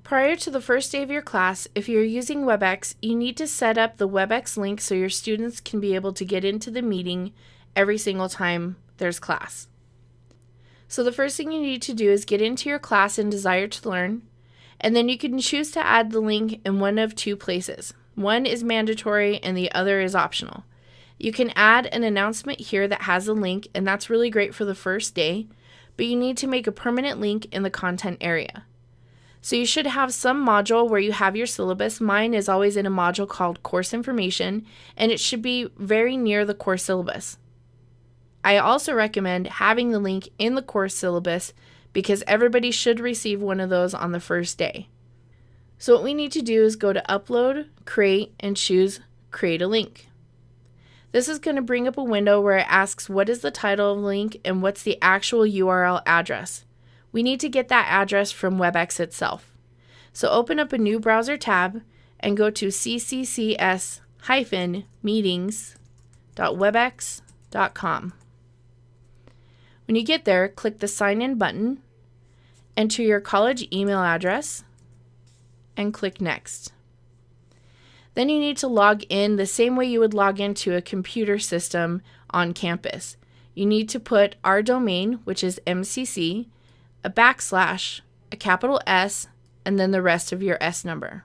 Prior to the first day of your class, if you're using Webex, you need to set up the Webex link so your students can be able to get into the meeting every single time there's class. So the first thing you need to do is get into your class in Desire to Learn, and then you can choose to add the link in one of two places. One is mandatory and the other is optional. You can add an announcement here that has a link, and that's really great for the first day, but you need to make a permanent link in the content area. So you should have some module where you have your syllabus. Mine is always in a module called Course Information, and it should be very near the course syllabus. I also recommend having the link in the course syllabus because everybody should receive one of those on the first day. So what we need to do is go to Upload, Create, and choose Create a Link. This is going to bring up a window where it asks what is the title of the link and what's the actual URL address. We need to get that address from Webex itself. So open up a new browser tab and go to cccs-meetings.webex.com. When you get there, click the Sign In button, enter your college email address, and click Next. Then you need to log in the same way you would log into a computer system on campus. You need to put our domain, which is MCC, a backslash, a capital S, and then the rest of your S number.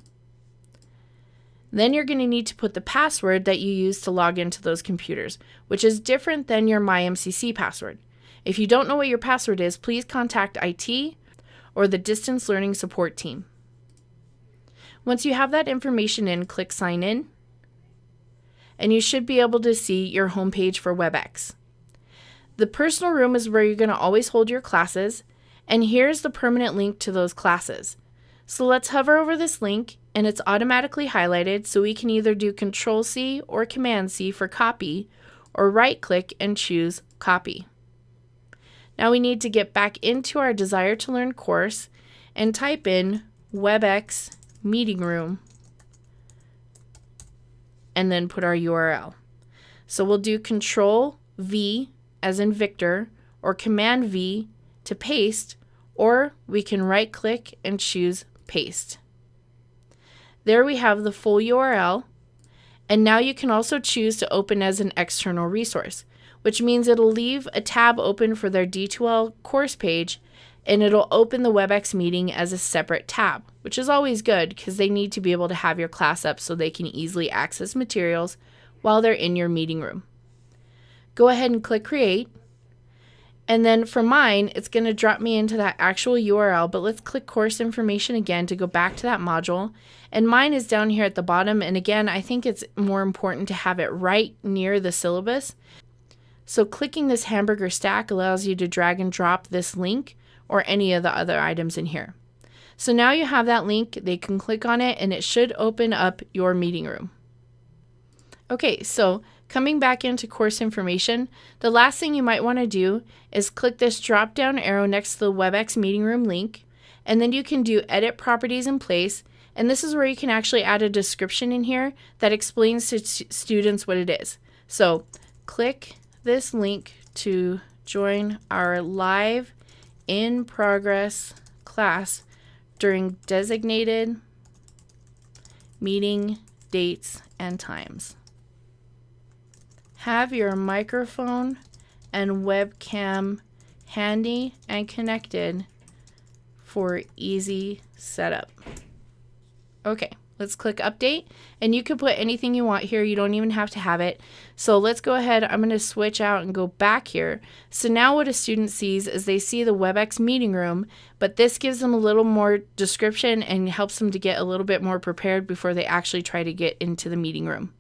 Then you're going to need to put the password that you use to log into those computers, which is different than your MyMCC password. If you don't know what your password is, please contact IT or the Distance Learning Support team. Once you have that information in, click Sign In, and you should be able to see your homepage for Webex. The personal room is where you're going to always hold your classes, and here's the permanent link to those classes. So let's hover over this link, and it's automatically highlighted, so we can either do Control-C or Command-C for copy, or right-click and choose Copy. Now we need to get back into our Desire to Learn course and type in Webex Meeting Room, and then put our URL. So we'll do Control-V as in Victor, or Command-V to paste, or we can right-click and choose Paste. There we have the full URL, and now you can also choose to open as an external resource, which means it'll leave a tab open for their D2L course page, and it'll open the Webex meeting as a separate tab, which is always good because they need to be able to have your class up so they can easily access materials while they're in your meeting room. Go ahead and click Create, and then for mine, it's going to drop me into that actual URL, but let's click Course Information again to go back to that module, and mine is down here at the bottom, and again, I think it's more important to have it right near the syllabus. So clicking this hamburger stack allows you to drag and drop this link or any of the other items in here. So now you have that link, they can click on it, and it should open up your meeting room. Okay, so coming back into course information, the last thing you might want to do is click this drop down arrow next to the Webex Meeting Room link, and then you can do Edit Properties in Place, and this is where you can actually add a description in here that explains to students what it is. So click this link to join our live in progress class during designated meeting dates and times. Have your microphone and webcam handy and connected for easy setup. Okay, let's click Update, and you can put anything you want here. You don't even have to have it. So let's go ahead. I'm going to switch out and go back here. So now what a student sees is they see the Webex Meeting Room, but this gives them a little more description and helps them to get a little bit more prepared before they actually try to get into the meeting room.